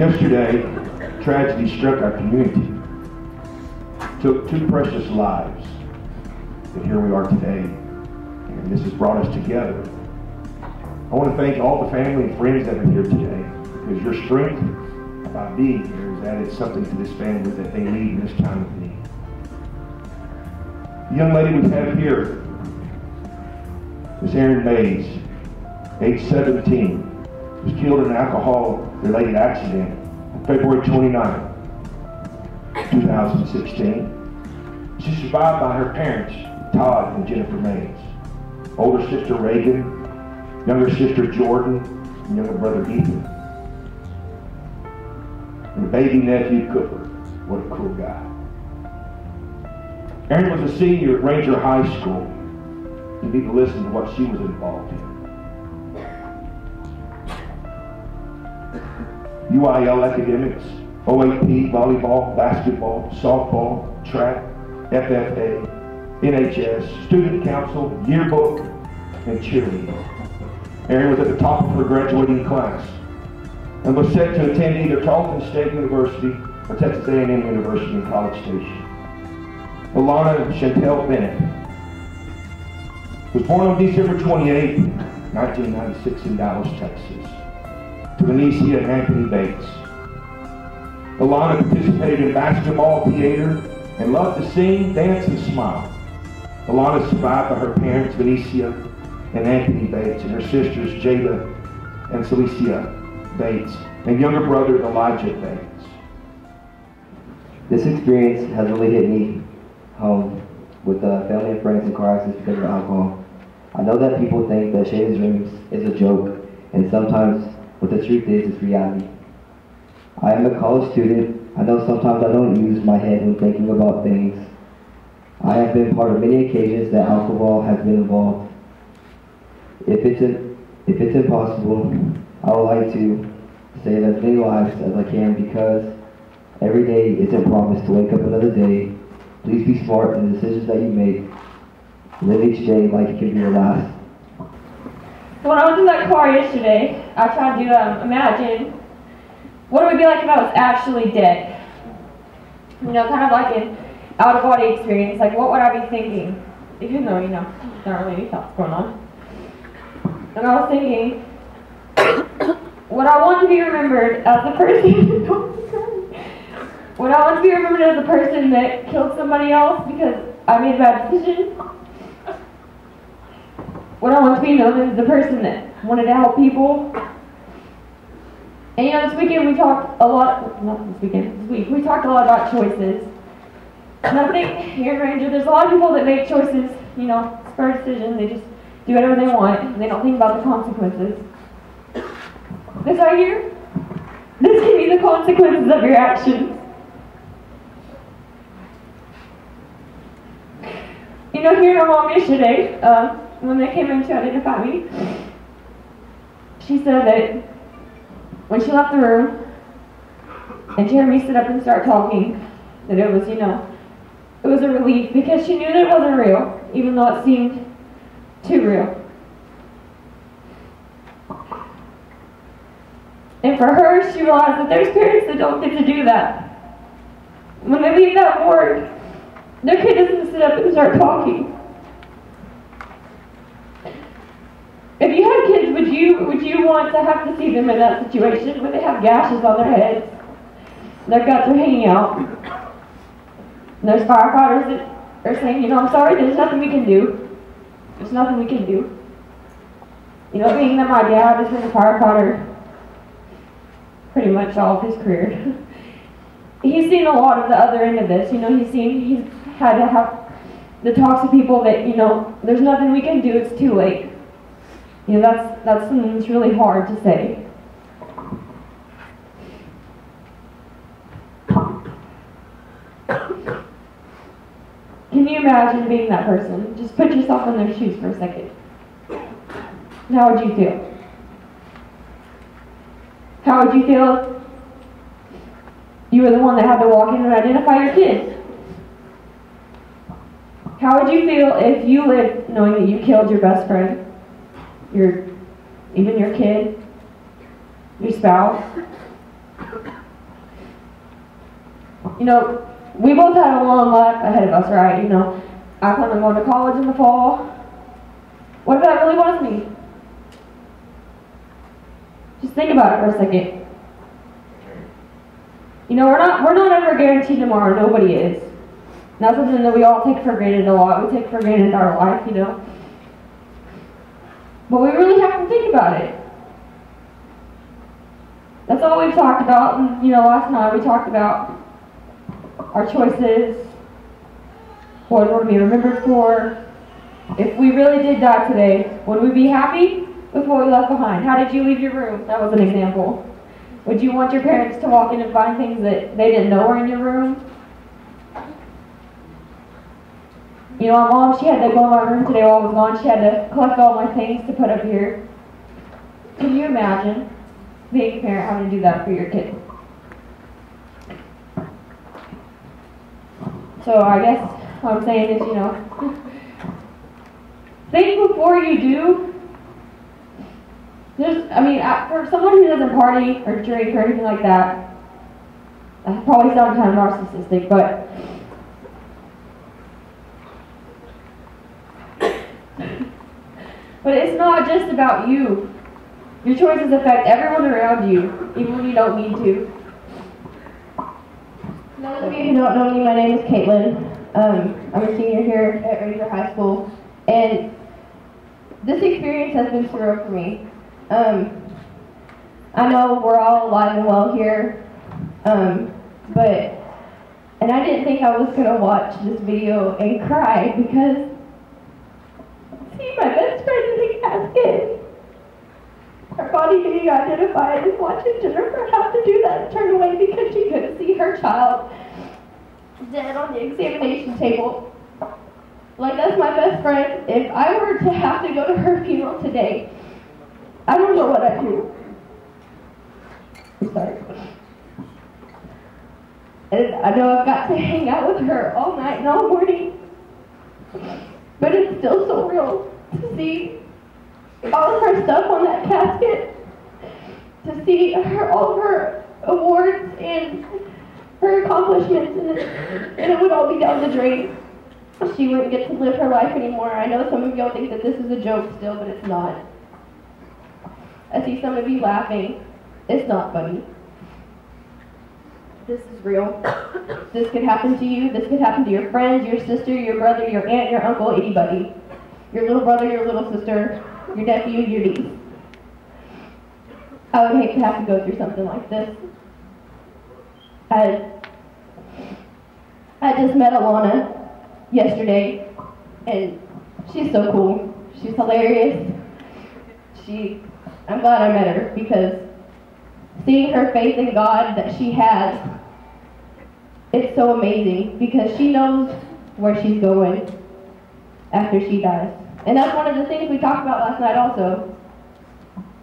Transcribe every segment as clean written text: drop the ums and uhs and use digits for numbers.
Yesterday, tragedy struck our community, took two precious lives, and here we are today, and this has brought us together. I want to thank all the family and friends that are here today, because your strength by being here has added something to this family that they need in this time of need. The young lady we have here is Erin Mays, age 17, was killed in an alcohol-related accident on February 29, 2016. She survived by her parents, Todd and Jennifer Mays, older sister Reagan, younger sister Jordan, and younger brother Ethan, and a baby nephew Cooper. What a cool guy. Erin was a senior at Ranger High School. You need to listen to what she was involved in. UIL academics, OAP, volleyball, basketball, softball, track, FFA, NHS, student council, yearbook, and cheerleading. Erin was at the top of her graduating class and was set to attend either Tarleton State University or Texas A&M University in College Station. Alana Chantel Bennett was born on December 28, 1996 in Dallas, Texas, to Benicia and Anthony Bates. Alana participated in basketball, theater, and loved to sing, dance, and smile. Alana is survived by her parents, Benicia and Anthony Bates, and her sisters, Jada and Celicia Bates, and younger brother, Elijah Bates. This experience has really hit me home with family and friends in car accidents because of alcohol. I know that people think that Shay's Dreams is a joke, and sometimes what the truth is reality. I am a college student. I know sometimes I don't use my head when thinking about things. I have been part of many occasions that alcohol has been involved. If it's impossible, I would like to save as many lives as I can, because every day isn't promised to wake up another day. Please be smart in the decisions that you make. Live each day like it can be your last. When I was in that car yesterday, I tried to imagine what it would be like if I was actually dead. You know, kind of like an out-of-body experience. Like, what would I be thinking? Even though, you know, there aren't really any thoughts going on. And I was thinking, would I want to be remembered as the person would I want to be remembered as the person that killed somebody else because I made a bad decision? Would I want to be known as the person that wanted to help people? And you know, this weekend we talked a lot, not this weekend, this week, we talked a lot about choices. And I think here at Ranger, there's a lot of people that make choices, you know, spur decisions, they just do whatever they want, and they don't think about the consequences. This right here, this can be the consequences of your actions. You know, hearing my mom yesterday, when they came in to identify me, she said that when she left the room and she heard me sit up and start talking, that it was, you know, it was a relief because she knew that it wasn't real, even though it seemed too real. And for her, she realized that there's parents that don't get to do that. When they leave that ward, their kid doesn't sit up and start talking. If you had kids, would you want to have to see them in that situation where they have gashes on their heads, their guts are hanging out, and there's firefighters that are saying, you know, I'm sorry, there's nothing we can do. There's nothing we can do. You know, being that my dad has been a firefighter pretty much all of his career, he's seen a lot of the other end of this. You know, he's had to have the talks with people that, you know, there's nothing we can do, it's too late. You know, that's something that's really hard to say. Can you imagine being that person? Just put yourself in their shoes for a second. How would you feel? How would you feel if you were the one that had to walk in and identify your kids? How would you feel if you lived knowing that you killed your best friend, even your kid, your spouse, You know, we both have a long life ahead of us, right? You know, I plan on going to college in the fall. What if that really was me? Just think about it for a second. You know, we're not ever guaranteed tomorrow. Nobody is. And that's something that we all take for granted a lot. We take for granted our life, you know. But we really have to think about it. That's all we've talked about. And, you know, last night we talked about our choices, what we want to be remembered for. If we really did die today, would we be happy with what we left behind? How did you leave your room? That was an example. Would you want your parents to walk in and find things that they didn't know were in your room? You know, my mom, she had to go in my room today while I was gone. She had to collect all my things to put up here. Can you imagine being a parent having to do that for your kid? So I guess what I'm saying is, you know, think before you do. For someone who doesn't party or drink or anything like that, that probably sounds kind of narcissistic, but it's not just about you. Your choices affect everyone around you, even when you don't need to. Those of you who don't know me, my name is Caitlin. I'm a senior here at Ranger High School, and this experience has been surreal for me. I know we're all alive and well here, and I didn't think I was going to watch this video and cry because see my best friend in the casket, her body being identified, and watching Jennifer have to do that and turn away because she couldn't see her child dead on the examination table. Like, that's my best friend. If I were to have to go to her funeral today, I don't know what I'd do. I'm sorry. And I know I've got to hang out with her all night and all morning, but it's still so real to see all of her stuff on that casket, to see all of her awards and her accomplishments, and it would all be down the drain. She wouldn't get to live her life anymore. I know some of y'all think that this is a joke still, but it's not. I see some of you laughing. It's not funny. This is real. This could happen to you. This could happen to your friends, your sister, your brother, your aunt, your uncle, anybody. Your little brother, your little sister, your nephew, your niece. I would hate to have to go through something like this. I just met Alana yesterday, and she's so cool. She's hilarious. I'm glad I met her, because seeing her faith in God that she has, it's so amazing, because she knows where she's going after she dies. And that's one of the things we talked about last night also.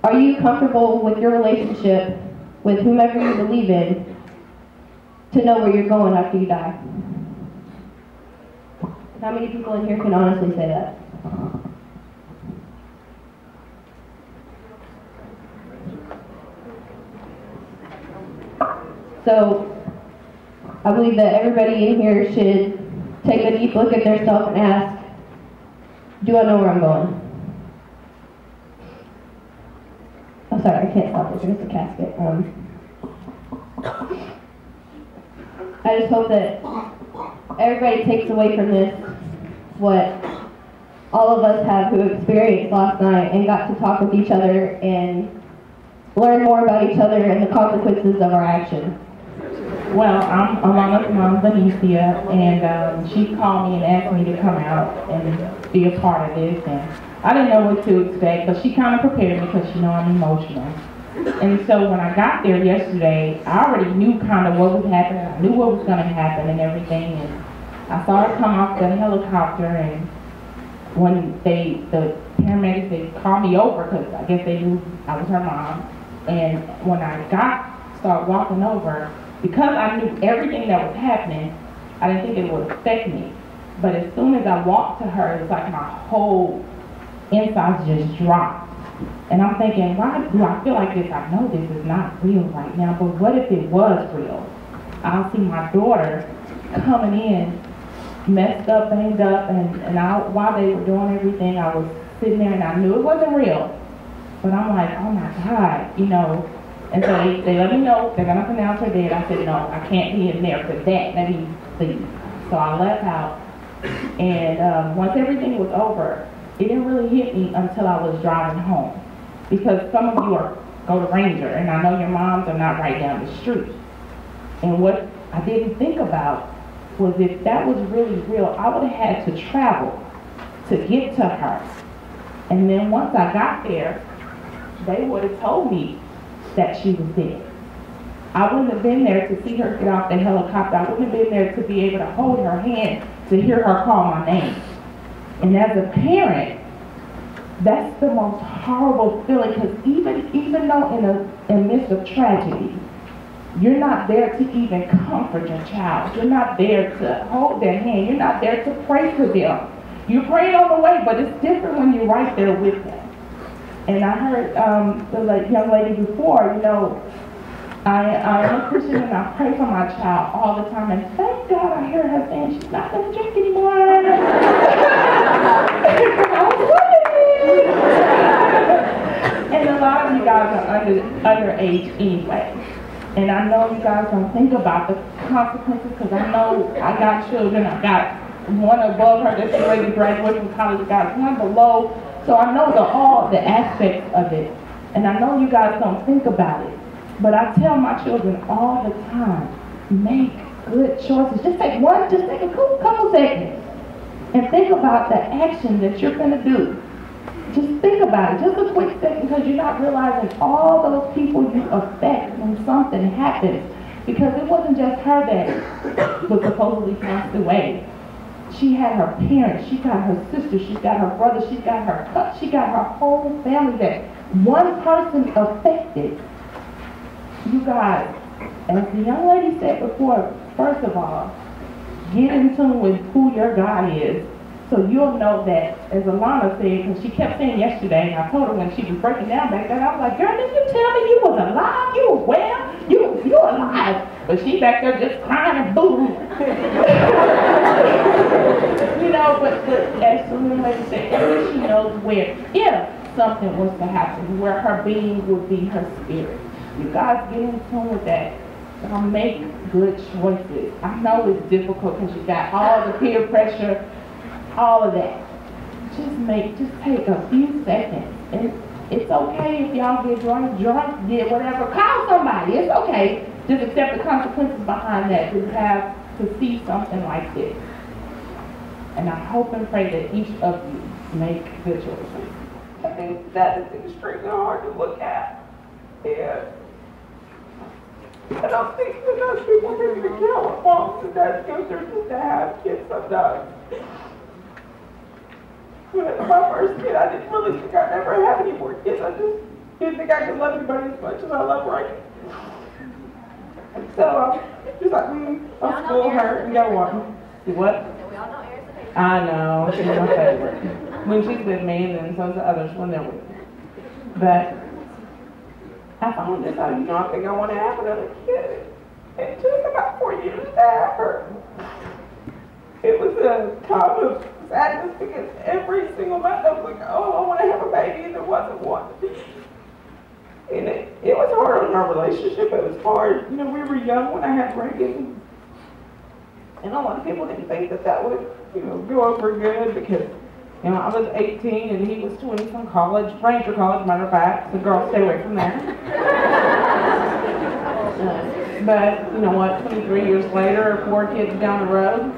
Are you comfortable with your relationship with whomever you believe in to know where you're going after you die? How many people in here can honestly say that? So, I believe that everybody in here should take a deep look at themselves and ask, do I know where I'm going? I'm sorry, I can't stop this. It's a casket. I just hope that everybody takes away from this what all of us have who experienced last night and got to talk with each other and learn more about each other and the consequences of our actions. Well, I'm Alana's mom, Benicia, and she called me and asked me to come out and be a part of this. And I didn't know what to expect, but she kind of prepared me because she knows I'm emotional. And so when I got there yesterday, I already knew kind of what was happening. I knew what was going to happen and everything. And I saw her come off the helicopter, and when the paramedics, they called me over because I guess they knew I was her mom. And when I started walking over, because I knew everything that was happening, I didn't think it would affect me. But as soon as I walked to her, it was like my whole insides just dropped. And I'm thinking, why do I feel like this? I know this is not real right now, but what if it was real? I'll see my daughter coming in, messed up, banged up, and while they were doing everything, I was sitting there and I knew it wasn't real. But I'm like, oh my God, you know. And so they let me know they're going to pronounce her dead. I said, no, I can't be in there for that. Let me leave. So I left out. And once everything was over, it didn't really hit me until I was driving home. Because some of you go to Ranger, and I know your moms are not right down the street. And what I didn't think about was if that was really real, I would have had to travel to get to her. And then once I got there, they would have told me that she was dead. I wouldn't have been there to see her get off the helicopter. I wouldn't have been there to be able to hold her hand, to hear her call my name. And as a parent, that's the most horrible feeling, because even though in the midst of tragedy, you're not there to even comfort your child. You're not there to hold their hand. You're not there to pray for them. You're praying on the way, but it's different when you're right there with them. And I heard the young lady before, you know, I am a Christian and I pray for my child all the time. And thank God I hear her saying she's not going to drink anymore. And a lot of you guys are underage anyway. And I know you guys don't think about the consequences, because I know I got children. I got one above her that's already graduated from college. I got one below. So I know all the aspects of it. And I know you guys don't think about it. But I tell my children all the time, make good choices. Just take a couple seconds and think about the action that you're going to do. Just think about it, just a quick second, because you're not realizing all those people you affect when something happens. Because it wasn't just her that was supposedly passed away. She had her parents, she got her sister, she got her brother, she got her whole family that one person affected. You guys, as the young lady said before, first of all, get in tune with who your God is. So you'll know that, as Alana said, because she kept saying yesterday, and I told her when she was breaking down back then, I was like, girl, did you tell me you was alive? You were well? You alive. But she back there just crying and booing. You know, but as the little lady said, at least she knows where, if something was to happen, where her being would be her spirit. You guys get in tune with that. Make good choices. I know it's difficult because you got all the peer pressure, all of that. Just take a few seconds. And it's okay if y'all get drunk, get whatever. Call somebody. It's okay. Just accept the consequences behind that to have to see something like this. And I hope and pray that each of you make good choices. I think that is extremely hard to look at. And I'm thinking that those people need to count what moms and dads go through just to have kids sometimes. When my first kid, I didn't really think I'd ever have any more kids. I just didn't think I could love anybody as much as I love Rankin. And so I'm just like, I'll spoil her and go on. See what? I know, she's my favorite. When she's with me, and then so's the others when they're with me. But I found this out, I think I want to have another kid. It took about 4 years to have her. It was a time of sadness because every single month I was like, oh, I want to have a baby, and there wasn't one. And it was hard on our relationship. It was hard. We were young when I had Reagan. And a lot of people didn't think that would, go over good because, I was 18 and he was 20 from college, Ranger College, matter of fact. So girls, stay away from there. But, you know what, 23 years later, 4 kids down the road,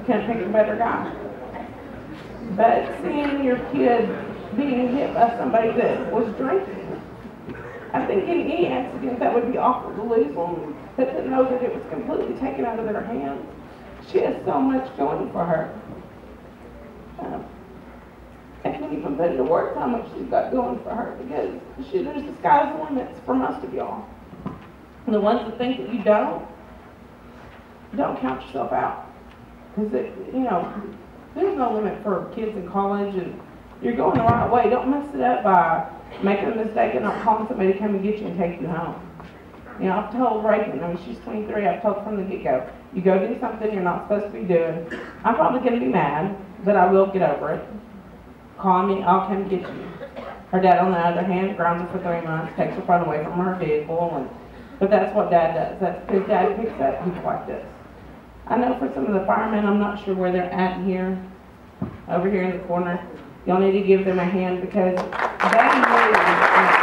can't pick a better guy. But seeing your kid being hit by somebody that was drinking, I think in any accident that would be awful to lose them, but to know that it was completely taken out of their hands. She has so much going for her. I can't even put into words how much she's got going for her because there's the sky's the limit for most of y'all. And the ones that think that you don't count yourself out. Because, there's no limit for kids in college and You're going the right way. Don't mess it up by making a mistake and not calling somebody to come and get you and take you home. You know, I've told Reagan, I mean, she's 23, I've told from the get-go, you go do something you're not supposed to be doing. I'm probably going to be mad, but I will get over it. Call me, I'll come get you. Her dad, on the other hand, grounds her for 3 months, takes her phone away from her vehicle, but that's what Dad does. That's because Dad picks up people like this. I know for some of the firemen, I'm not sure where they're at here, over here in the corner. Y'all need to give them a hand because they know.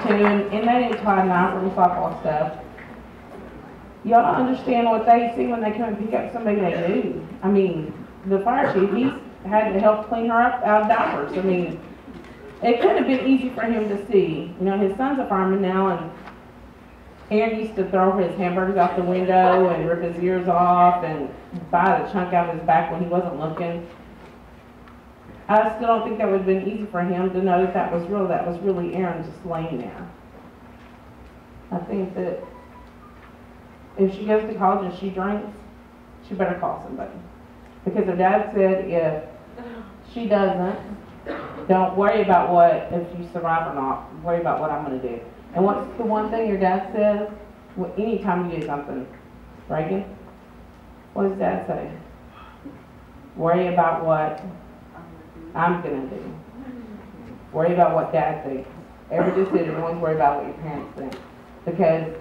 Too, and they didn't try not from softball stuff. Y'all don't understand what they see when they come and pick up somebody they knew. I mean, the fire chief, he's had to help clean her up out of diapers. I mean, it couldn't have been easy for him to see. You know, his son's a fireman now, and Aaron used to throw his hamburgers out the window and rip his ears off and bite a chunk out of his back when he wasn't looking. I still don't think that would have been easy for him to know that that was real. That was really Aaron just laying there. I think that if she goes to college and she drinks, she better call somebody. Because her dad said if she doesn't, don't worry about what, if you survive or not, worry about what I'm going to do. And what's the one thing your dad says? Well, anytime you do something, Reagan, what does Dad say? Worry about what I'm going to do. Worry about what Dad thinks. Every decision, always worry about what your parents think. Because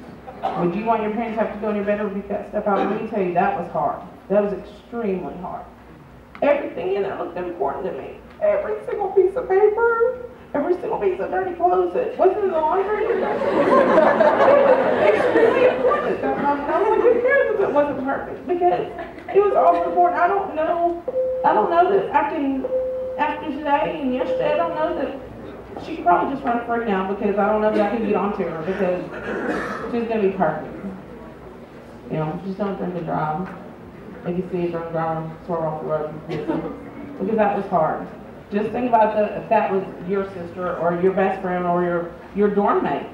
would you want your parents to have to go in your bedroom and pick that stuff out? Let me tell you, that was hard. That was extremely hard. Everything in there looked important to me. Every single piece of paper, every single piece of dirty clothes that wasn't in the laundry. Extremely important. I who cares if it wasn't perfect? Because it was all important. I don't know that I can, after today and yesterday, I don't know that she could probably just run free now because I don't know that I can get onto her because she's going to be perfect. You know, just don't drink and drive. If you see a drunk driver, swerve off the road because that was hard. Just think about if that was your sister or your best friend or your dorm mate.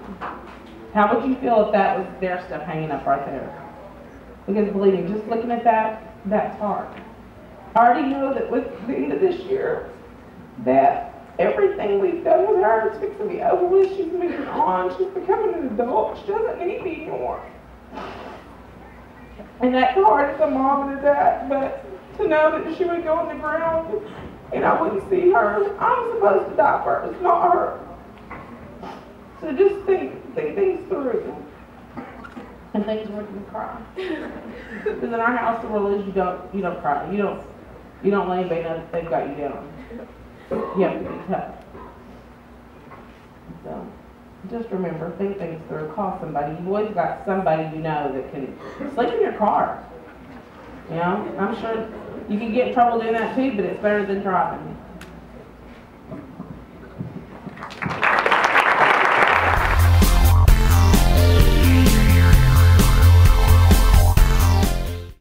How would you feel if that was their stuff hanging up right there? Because believe me, just looking at that, that's hard. I already know that with the end of this year, that everything we've done with her is fixing to be over with. She's moving on. She's becoming an adult. She doesn't need me anymore. And that's hard as a mom and a dad, but to know that she would go on the ground and I wouldn't see her. I'm supposed to die first, not her. So just think things through. And things make me cry. Because in our house the rule is you don't cry. You don't let anybody know that they've got you down. You have to be tough. So just remember, think things through, call somebody. You've always got somebody you know that can sleep in your car. You know, I'm sure you can get in trouble doing that too, but it's better than driving.